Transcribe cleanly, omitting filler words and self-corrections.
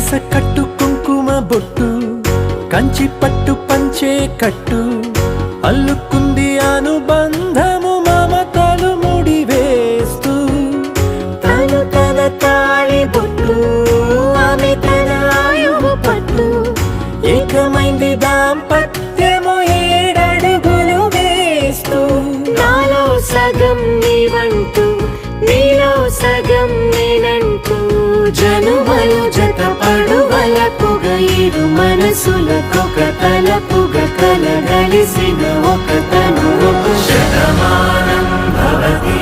వరస కట్టు కుంకుమ బొట్టు కంచి పట్టు పంచే కట్టు అల్లుకుంది అనుబంధము మమతలు ముడివేస్తూ తను తన తాళి బొట్టు ఆమె తన ఆయువు పట్టు ఏకమైంది దాంపత్యము 7 అడుగులు వేస్తూ నాలో సగం నీవంటూ నీలో సగం నేనంటూ జనుమలు జతపడువలపుగా ఇరు మనసులకొక తలపుగా కలగలిసిన ఒక తను. శతమానం భవతి